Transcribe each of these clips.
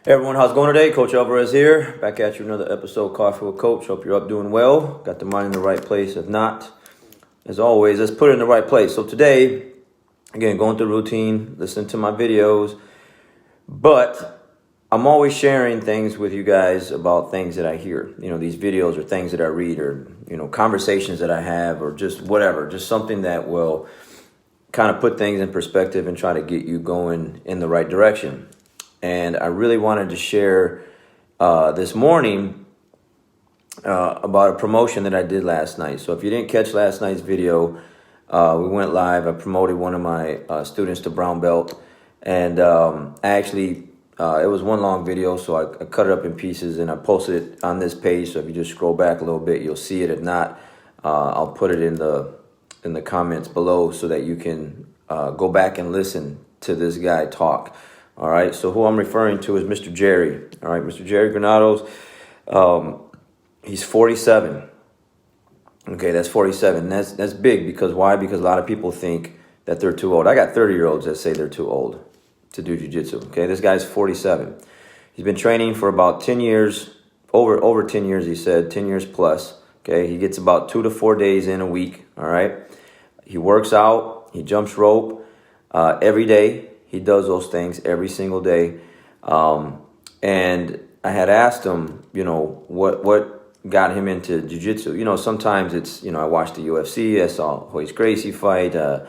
Hey everyone, how's it going today? Coach Alvarez here, back at you another episode, Coffee with Coach. Hope you're up doing well, got the mind in the right place. If not, as always, let's put it in the right place. So today, again, going through routine, listening to my videos, but I'm always sharing things with you guys about things that I hear. You know, these videos or things that I read or, you know, conversations that I have or just whatever, just something that will kind of put things in perspective and try to get you going in the right direction. And I really wanted to share this morning about a promotion that I did last night. So if you didn't catch last night's video, we went live. I promoted one of my students to brown belt. And I actually, it was one long video, so I cut it up in pieces and I posted it on this page. So if you just scroll back a little bit, you'll see it. If not, I'll put it in the comments below so that you can go back and listen to this guy talk. All right, so who I'm referring to is Mr. Jerry. All right, Mr. Jerry Granados. He's 47. Okay, that's 47. That's big because why? Because a lot of people think that they're too old. I got 30-year-olds that say they're too old to do jiu-jitsu. Okay, this guy's 47. He's been training for about 10 years, over 10 years, he said, 10 years plus. Okay, he gets about 2 to 4 days in a week. All right, he works out, he jumps rope every day. He does those things every single day. And I had asked him, you know, what got him into jiu-jitsu. You know, sometimes it's, you know, I watched the UFC, I saw Royce Gracie fight. I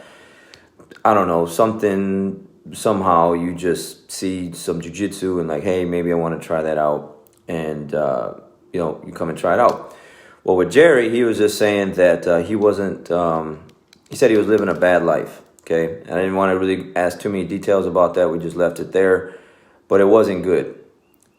don't know, somehow you just see some jiu-jitsu and like, hey, maybe I want to try that out. And, you know, you come and try it out. Well, with Jerry, he was just saying that he wasn't, he said he was living a bad life. Okay, and I didn't want to really ask too many details about that. We just left it there, but it wasn't good.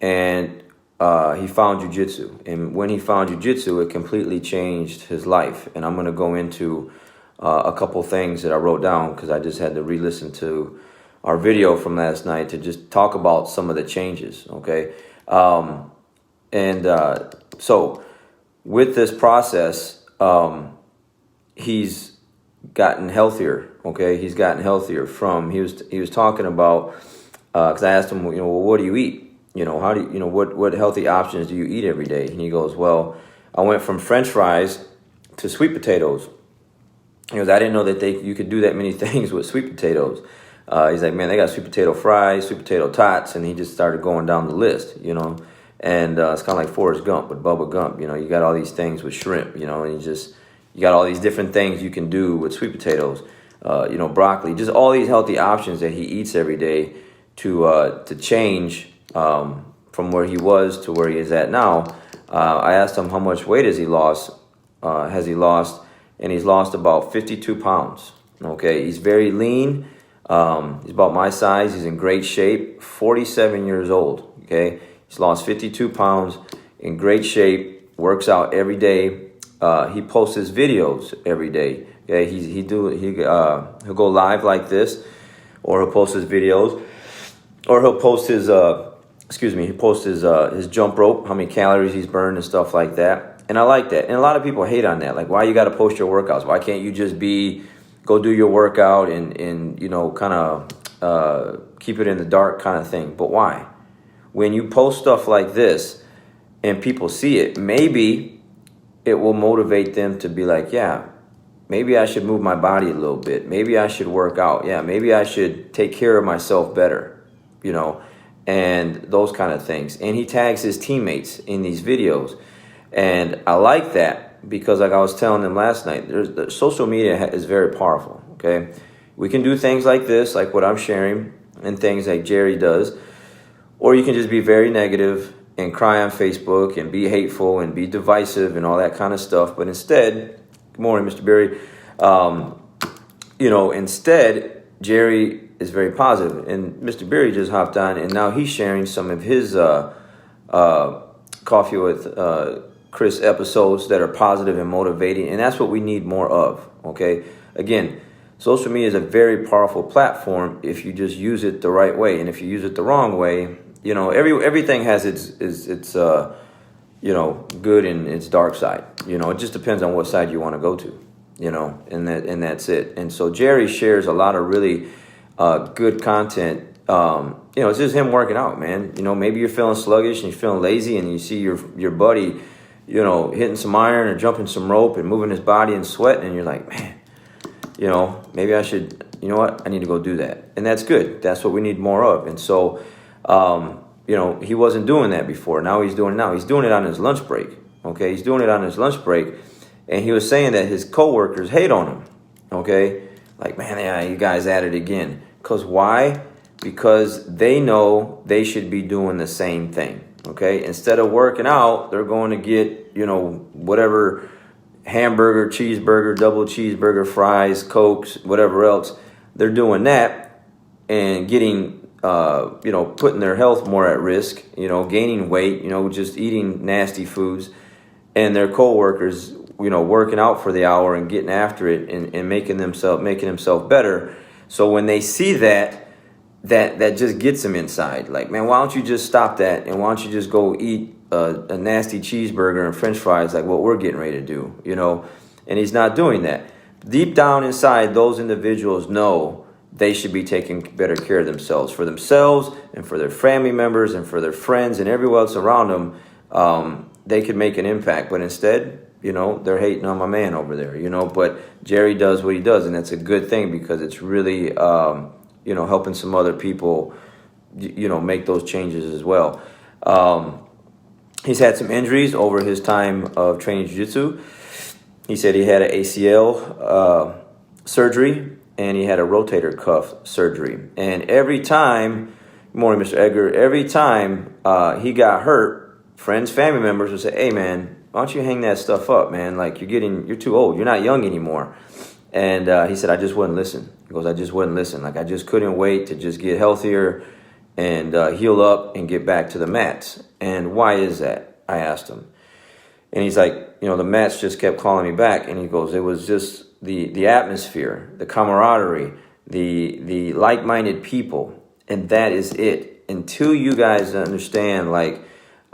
And he found jiu-jitsu. And when he found jiu-jitsu, it completely changed his life. And I'm going to go into a couple things that I wrote down because I just had to re-listen to our video from last night to just talk about some of the changes, okay? So with this process, he's gotten healthier. Okay, he's gotten healthier from he was talking about because I asked him, you know, well, what do you eat? You know, how do you know what healthy options do you eat every day? And he goes, well, I went from French fries to sweet potatoes. He goes, I didn't know that you could do that many things with sweet potatoes. He's like, man, they got sweet potato fries, sweet potato tots, and he just started going down the list, you know. And it's kind of like Forrest Gump with Bubba Gump, you know. You got all these things with shrimp, you know, and you got all these different things you can do with sweet potatoes. You know, broccoli, just all these healthy options that he eats every day to change from where he was to where he is at now. I asked him how much weight has he lost, and he's lost about 52 pounds. Okay, he's very lean. He's about my size. He's in great shape. 47 years old. Okay, he's lost 52 pounds, in great shape. Works out every day. He posts his videos every day. Okay, he'll go live like this, or he'll post his videos, or he'll post his he posts his jump rope, how many calories he's burned and stuff like that. And I like that. And a lot of people hate on that. Like, why you got to post your workouts? Why can't you just go do your workout and you know, kind of keep it in the dark kind of thing? But why? When you post stuff like this and people see it, maybe it will motivate them to be like, yeah, maybe I should move my body a little bit. Maybe I should work out. Yeah, maybe I should take care of myself better, you know, and those kind of things. And he tags his teammates in these videos. And I like that because, like I was telling them last night, social media is very powerful, okay? We can do things like this, like what I'm sharing, and things like Jerry does. Or you can just be very negative and cry on Facebook and be hateful and be divisive and all that kind of stuff. But instead, good morning, Mr. Berry. You know, instead, Jerry is very positive. And Mr. Berry just hopped on, and now he's sharing some of his Coffee with Chris episodes that are positive and motivating. And that's what we need more of, okay? Again, social media is a very powerful platform if you just use it the right way. And if you use it the wrong way, you know, everything has its you know, good and its dark side. You know, it just depends on what side you want to go to, you know, and that's it. And so Jerry shares a lot of really good content it's just him working out, man. Maybe you're feeling sluggish and you're feeling lazy, and you see your buddy, hitting some iron or jumping some rope and moving his body and sweating, and you're like, man, maybe I should, I need to go do that. And that's good. That's what we need more of. And so, he wasn't doing that before. Now he's doing it now. He's doing it on his lunch break. Okay, he's doing it on his lunch break. And he was saying that his coworkers hate on him. Okay, like, man, yeah, you guys at it again. Because why? Because they know they should be doing the same thing. Okay, instead of working out, they're going to get, whatever hamburger, cheeseburger, double cheeseburger, fries, Cokes, whatever else. They're doing that and getting, putting their health more at risk, gaining weight, just eating nasty foods, and their coworkers, working out for the hour and getting after it and making themselves better. So when they see that just gets them inside. Like, man, why don't you just stop that, and why don't you just go eat a nasty cheeseburger and French fries like what we're getting ready to do, And he's not doing that. Deep down inside, those individuals know they should be taking better care of themselves and for their family members and for their friends and everyone else around them. They could make an impact, but instead, they're hating on my man over there, But Jerry does what he does, and that's a good thing because it's really, helping some other people, make those changes as well. He's had some injuries over his time of training jiu-jitsu. He said he had an ACL surgery, and he had a rotator cuff surgery. And every time, good morning, Mr. Edgar, every time he got hurt, friends, family members would say, hey, man, why don't you hang that stuff up, man? Like, you're too old. You're not young anymore. And he said, I just wouldn't listen. He goes, I just wouldn't listen. Like, I just couldn't wait to just get healthier and heal up and get back to the mats. And why is that? I asked him. And he's like, the mats just kept calling me back. And he goes, it was just the atmosphere, the camaraderie, the like-minded people. And that is it. Until you guys understand, like,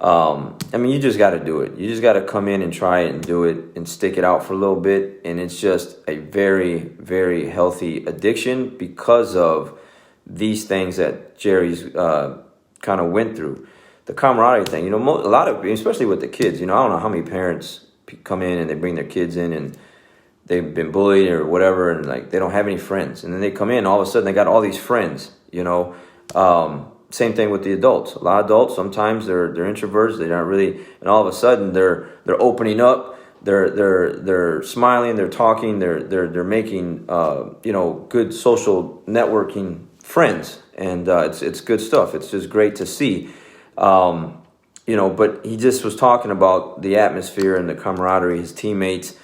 you just got to do it. You just got to come in and try it and do it and stick it out for a little bit. And it's just a very, very healthy addiction because of these things that Jerry's kind of went through. The camaraderie thing, a lot of, especially with the kids, I don't know how many parents come in and they bring their kids in and they've been bullied or whatever, and like they don't have any friends. And then they come in, all of a sudden they got all these friends, Same thing with the adults. A lot of adults, sometimes they're introverts. They're not really, and all of a sudden they're opening up. They're smiling. They're talking. They're making good social networking friends, and it's good stuff. It's just great to see. But he just was talking about the atmosphere and the camaraderie, his teammates.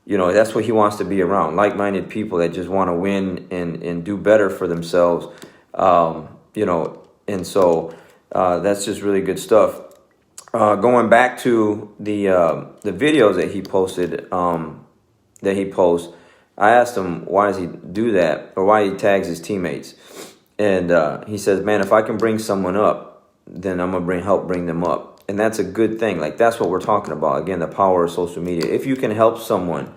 That's what he wants to be around. Like-minded people that just want to win and do better for themselves. And so that's just really good stuff. Going back to the videos that he posted, I asked him why does he do that, or why he tags his teammates, and he says, "Man, if I can bring someone up, then I'm gonna help bring them up," and that's a good thing. Like, that's what we're talking about. Again, the power of social media. If you can help someone,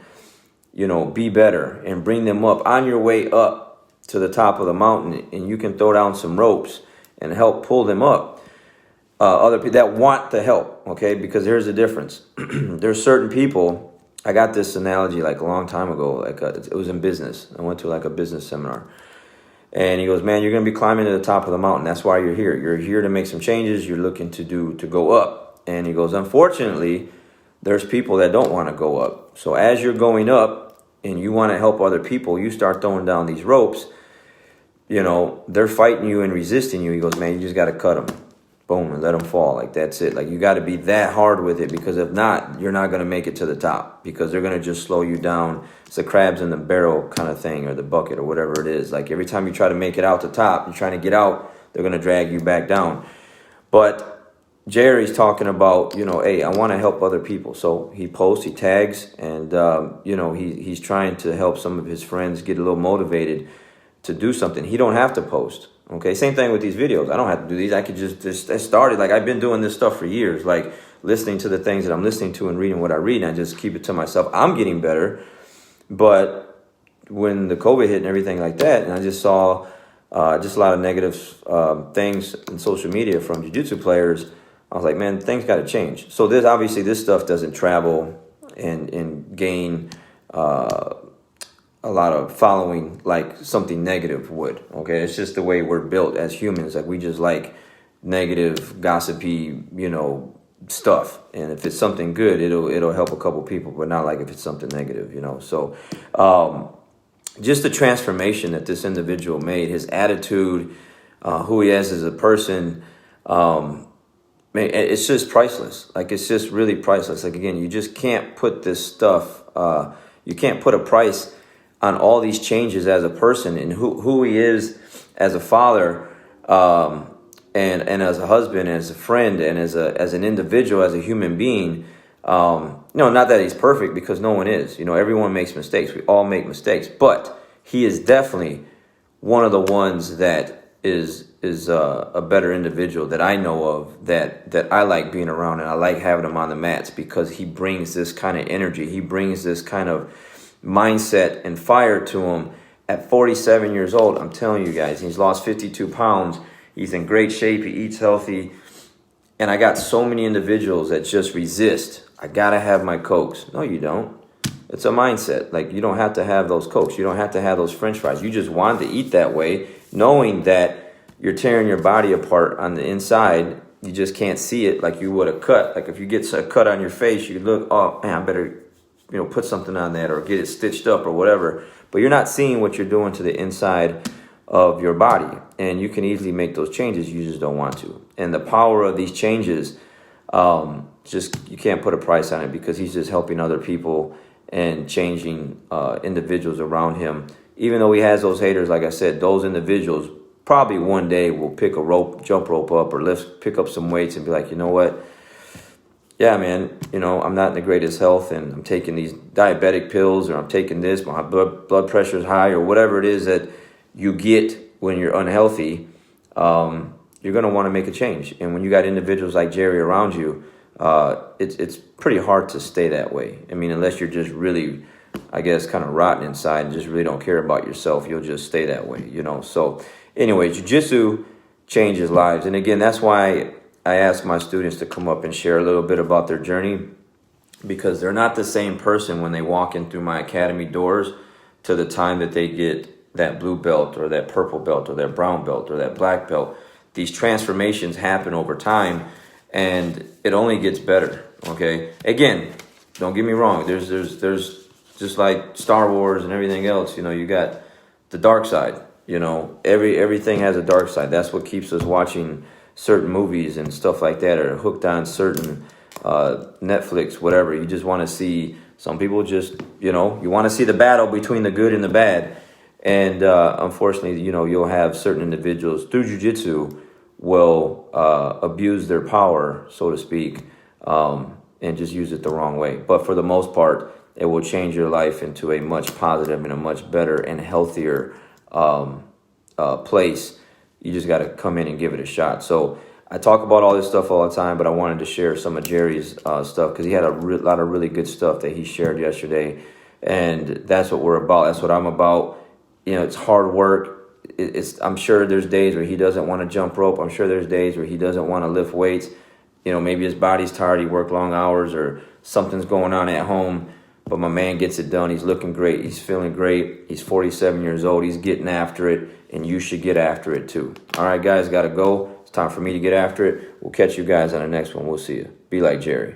be better and bring them up on your way up to the top of the mountain, and you can throw down some ropes and help pull them up. Other people that want the help, okay? Because here's the difference. There's certain people, I got this analogy like a long time ago, like it was in business. I went to like a business seminar. And he goes, man, you're going to be climbing to the top of the mountain. That's why you're here. You're here to make some changes. You're looking to go up. And he goes, unfortunately, there's people that don't want to go up. So as you're going up and you want to help other people, you start throwing down these ropes. They're fighting you and resisting you. He goes, man, you just got to cut them. Boom, and let them fall. Like, that's it. Like, you got to be that hard with it, because if not, you're not going to make it to the top, because they're going to just slow you down. It's the crabs in the barrel kind of thing, or the bucket, or whatever it is. Like, every time you try to make it out the top, you're trying to get out, they're going to drag you back down. But Jerry's talking about, hey, I want to help other people. So he posts, he tags, and, he's trying to help some of his friends get a little motivated to do something. He don't have to post. Okay, same thing with these videos. I don't have to do these. I could just I started. Like, I've been doing this stuff for years, like listening to the things that I'm listening to and reading what I read, and I just keep it to myself. I'm getting better. But when the COVID hit and everything like that, and I just saw, just a lot of negative things in social media from jiu-jitsu players. I was like, man, things got to change. So this stuff doesn't travel and gain a lot of following like something negative would. Okay, it's just the way we're built as humans. Like we just like negative, gossipy, stuff. And if it's something good, it'll help a couple people, but not like if it's something negative. So just the transformation that this individual made, his attitude, who he is as a person. Man, it's just priceless. Like, it's just really priceless. Like, again, you just can't put this stuff, you can't put a price on all these changes as a person and who he is as a father, and as a husband, as a friend, and as an individual, as a human being. Not that he's perfect, because no one is. Everyone makes mistakes. We all make mistakes. But he is definitely one of the ones that is a better individual that I know of, that I like being around, and I like having him on the mats, because he brings this kind of energy. He brings this kind of mindset and fire to him at 47 years old. I'm telling you guys, he's lost 52 pounds. He's in great shape. He eats healthy. And I got so many individuals that just resist. I got to have my Cokes. No, you don't. It's a mindset. Like, you don't have to have those Cokes. You don't have to have those French fries. You just want to eat that way, knowing that you're tearing your body apart on the inside. You just can't see it like you would a cut. Like, if you get a cut on your face, you look, oh, man, I better, put something on that or get it stitched up or whatever. But you're not seeing what you're doing to the inside of your body. And you can easily make those changes. You just don't want to. And the power of these changes, you can't put a price on it, because he's just helping other people and changing individuals around him. Even though he has those haters, like I said, those individuals probably one day will pick a jump rope up, or pick up some weights and be like, you know what? Yeah, man, I'm not in the greatest health, and I'm taking these diabetic pills, or I'm taking this, my blood pressure is high, or whatever it is that you get when you're unhealthy. You're going to want to make a change. And when you got individuals like Jerry around you, it's pretty hard to stay that way. I mean, unless you're just really, I guess, kind of rotten inside and just really don't care about yourself, you'll just stay that way, So anyway, jiu-jitsu changes lives. And again, that's why I ask my students to come up and share a little bit about their journey, because they're not the same person when they walk in through my academy doors to the time that they get that blue belt, or that purple belt, or that brown belt, or that black belt. These transformations happen over time, and it only gets better. Okay. Again, don't get me wrong. There's just like Star Wars and everything else. You got the dark side. Everything has a dark side. That's what keeps us watching certain movies and stuff like that, or hooked on certain Netflix, whatever. You just want to see. Some people just, you want to see the battle between the good and the bad. And unfortunately, you'll have certain individuals through jiu-jitsu will abuse their power, so to speak, and just use it the wrong way. But for the most part, it will change your life into a much positive and a much better and healthier place. You just got to come in and give it a shot. So I talk about all this stuff all the time, but I wanted to share some of Jerry's stuff, because he had a lot of really good stuff that he shared yesterday. And that's what we're about. That's what I'm about. It's hard work. I'm sure there's days where he doesn't want to jump rope. I'm sure there's days where he doesn't want to lift weights. Maybe his body's tired. He worked long hours, or something's going on at home. But my man gets it done. He's looking great. He's feeling great. He's 47 years old. He's getting after it, and you should get after it too. All right, guys, got to go. It's time for me to get after it. We'll catch you guys on the next one. We'll see you. Be like Jerry.